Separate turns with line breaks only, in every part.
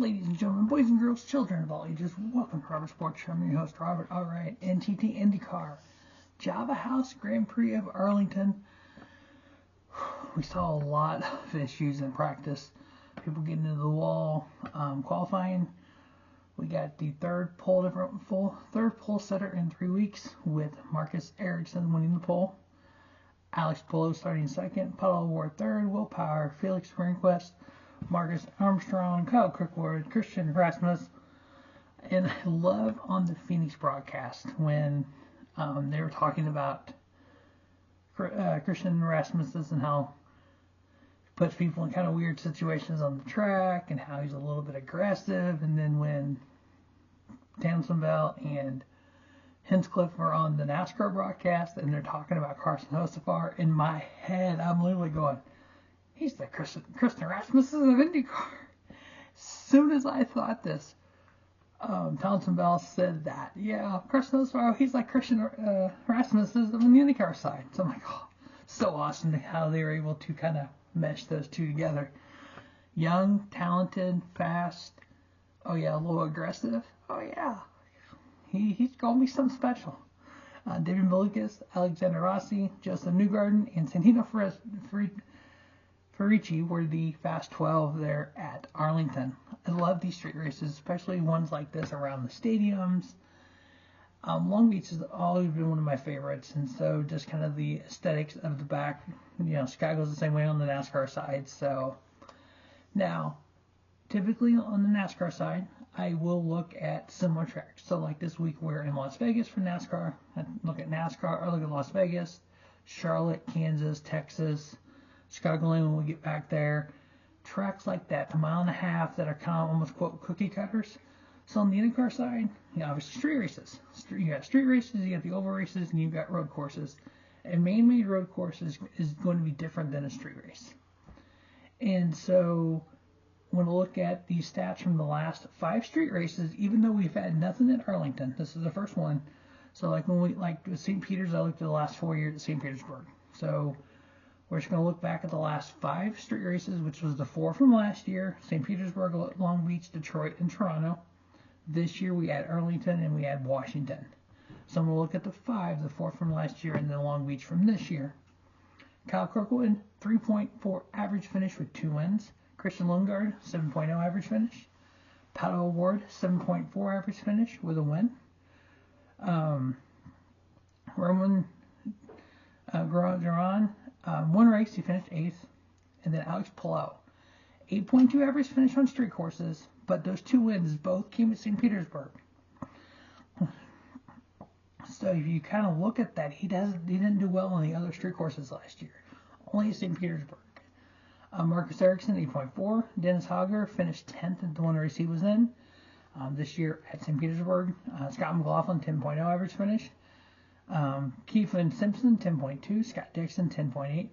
Ladies and gentlemen, boys and girls, children of all ages, welcome to Robert Sports. I'm your host, Robert. All right, NTT Indy Car Java House Grand Prix of Arlington. We saw a lot of issues in practice. People getting into the wall, qualifying. We got the third pole setter in 3 weeks with Marcus Ericsson winning the pole. Alex Palou starting second, Puddle Award third, Will Power, Felix Rehnquist, Marcus Armstrong, Kyle Kirkwood, Christian Rasmus. And I love on the Phoenix broadcast when they were talking about Christian Rasmussen and how he puts people in kind of weird situations on the track and how he's a little bit aggressive. And then when Townsendville and Hinchcliffe were on the NASCAR broadcast and they're talking about Carson Hocevar, in my head I'm literally going, he's the Christian Rasmussen of IndyCar. As soon as I thought this, Townsendville said that. Yeah, Carson Hocevar, he's like Christian Rasmussen on the IndyCar side. So I'm like, oh, so awesome how they were able to kind of mesh those two together. Young, talented, fast. Oh yeah, a little aggressive. Oh yeah. He's going to be something special. David Malukas, Alexander Rossi, Joseph Newgarden, and Santino Ferici were the Fast 12 there at Arlington. I love these street races, especially ones like this around the stadiums. Long Beach has always been one of my favorites, and so just kind of the aesthetics of the back. Chicago's the same way on the NASCAR side. So now, typically on the NASCAR side, I will look at similar tracks. So like this week we're in Las Vegas for NASCAR. I look at NASCAR, or look at Las Vegas, Charlotte, Kansas, Texas, Chicagoland when we get back there. Tracks like that, the 1.5 miles that are kind of almost quote cookie cutters. So on the IndyCar side, obviously street races. You got street races, you got the oval races, and you've got road courses. And man-made road courses is going to be different than a street race. And so when we look at these stats from the last 5 street races, even though we've had nothing at Arlington, this is the first one. So like when we with St. Peter's, I looked at the last 4 years at St. Petersburg. So we're just going to look back at the last 5 street races, which was the 4 from last year: St. Petersburg, Long Beach, Detroit, and Toronto. This year we had Arlington and we had Washington. So I'm going to look at the 5, the 4 from last year, and then Long Beach from this year. Kyle Kirkwood, 3.4 average finish with 2 wins. Christian Lundgaard, 7.0 average finish. Pato Award, 7.4 average finish with a win. Roman Duran, 1 race, he finished 8th. And then Alex Palou, 8.2 average finish on street courses, but those 2 wins both came at St. Petersburg. So if you kind of look at that, he didn't do well on the other street courses last year, only at St. Petersburg. Marcus Ericsson, 8.4. Dennis Hogger finished 10th at the one race he was in this year at St. Petersburg. Scott McLaughlin, 10.0 average finish. Keelan Simpson, 10.2. Scott Dixon, 10.8.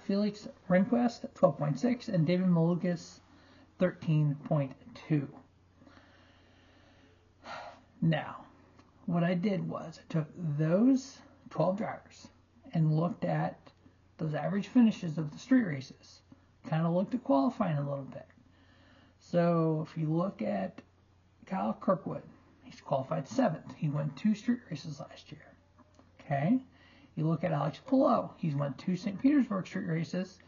Felix Rehnquist, 12.6. And David Malukas, 13.2. Now, what I did was I took those 12 drivers and looked at those average finishes of the street races. Kind of looked at qualifying a little bit. So if you look at Kyle Kirkwood, he's qualified 7th. He won 2 street races last year. Okay. You look at Alex Palou, he's won 2 St. Petersburg street races.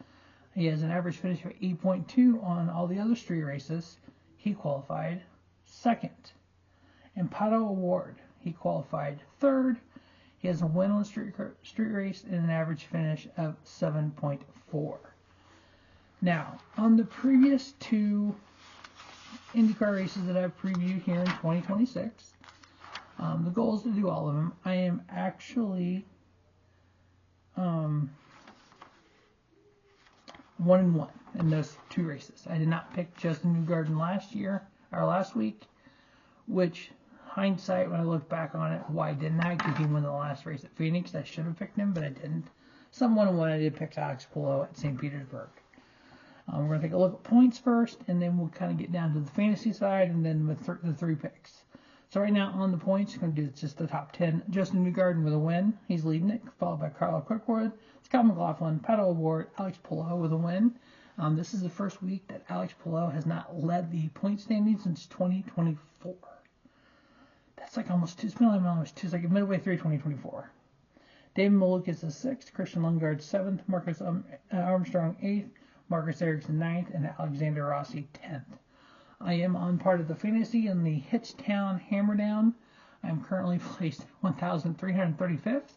He has an average finish of 8.2 on all the other street races. He qualified 2nd. And Pato Award, he qualified 3rd. He has a win on the street race and an average finish of 7.4. Now, on the previous 2 IndyCar races that I've previewed here in 2026, the goal is to do all of them. I am actually 1-1 in those 2 races. I did not pick Justin Newgarden last week, which, hindsight, when I look back on it, why didn't I? Because he won the last race at Phoenix. I should have picked him, but I didn't. So I'm 1-1. I did pick Alex Palou at St. Petersburg. We're going to take a look at points first, and then we'll kind of get down to the fantasy side, and then with the 3 picks. So right now on the points, I'm going to do just the top 10. Justin Newgarden with a win. He's leading it, followed by Kyle Kirkwood, Scott McLaughlin, Pato Award, Alex Palou with a win. This is the first week that Alex Palou has not led the point standings since 2024. That's like almost two. It's been almost two. It's like midway through 2024. David Malukas is 6th, Christian Lundgaard 7th, Marcus Armstrong 8th, Marcus Ericsson 9th, and Alexander Rossi 10th. I am on part of the fantasy in the Hitchtown Hammerdown. I'm currently placed 1,335th.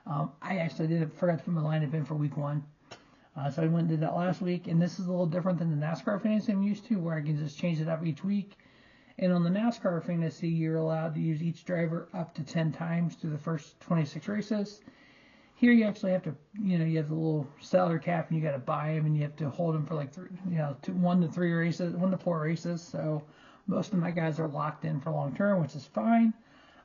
I actually forgot to put my lineup in for week 1. So I went and did that last week, and this is a little different than the NASCAR fantasy I'm used to, where I can just change it up each week. And on the NASCAR fantasy, you're allowed to use each driver up to 10 times through the first 26 races. Here you actually have to, you have the little salary cap, and you got to buy them, and you have to hold them for like 1 to 3 races, 1 to 4 races. So most of my guys are locked in for long term, which is fine.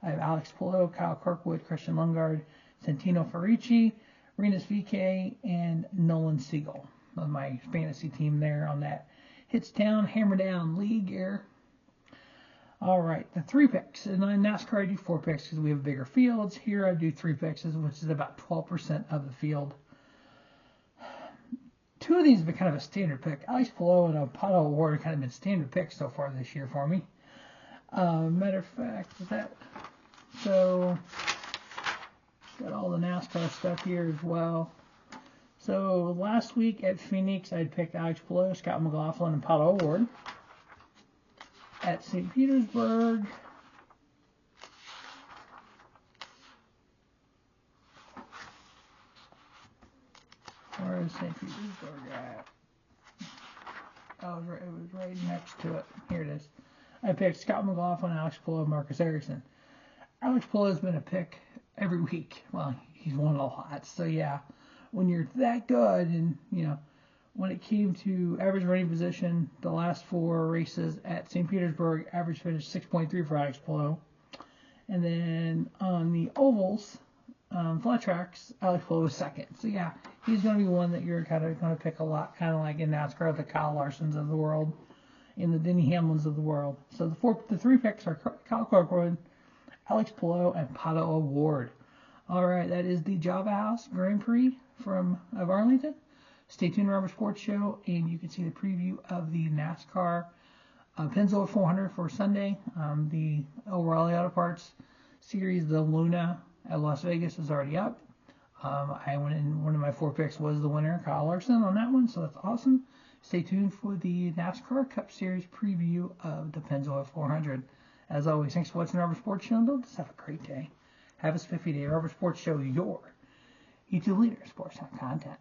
I have Alex Palou, Kyle Kirkwood, Christian Lundgaard, Santino Ferici, Rinus VeeKay, and Nolan Siegel of my fantasy team there on that Hitchtown Hammerdown League here. All right, the 3 picks. And in NASCAR, I do 4 picks because we have bigger fields. Here, I do 3 picks, which is about 12% of the field. 2 of these have been kind of a standard pick. Alex Palou and Pato O'Ward have kind of been standard picks so far this year for me. Matter of fact, so got all the NASCAR stuff here as well. So last week at Phoenix, I'd picked Alex Palou, Scott McLaughlin, and Pato O'Ward. At St. Petersburg, where is St. Petersburg at? Oh, it was right next to it. Here it is. I picked Scott McLaughlin, Alex Palou, Marcus Ericsson. Alex Palou has been a pick every week. Well, he's won a lot. So yeah, when you're that good, and when it came to average running position, the last 4 races at St. Petersburg, average finish 6.3 for Alex Palou. And then on the ovals, flat tracks, Alex Palou was 2nd. So yeah, he's going to be one that you're kind of going to pick a lot, kind of like in NASCAR, the Kyle Larsons of the world, and the Denny Hamlins of the world. So the 3 picks are Kyle Kirkwood, Alex Palou, and Pato O'Ward. All right, that is the Java House Grand Prix of Arlington. Stay tuned to Rubber Sports Show, and you can see the preview of the NASCAR Pennzoil 400 for Sunday. The O'Reilly Auto Parts Series, the Luna at Las Vegas, is already up. I went in, one of my 4 picks was the winner, Kyle Larson, on that one, so that's awesome. Stay tuned for the NASCAR Cup Series preview of the Pennzoil 400. As always, thanks for watching Rubber Sports Show, and just have a great day. Have a spiffy day. Rubber Sports Show, your YouTube leader, sports content.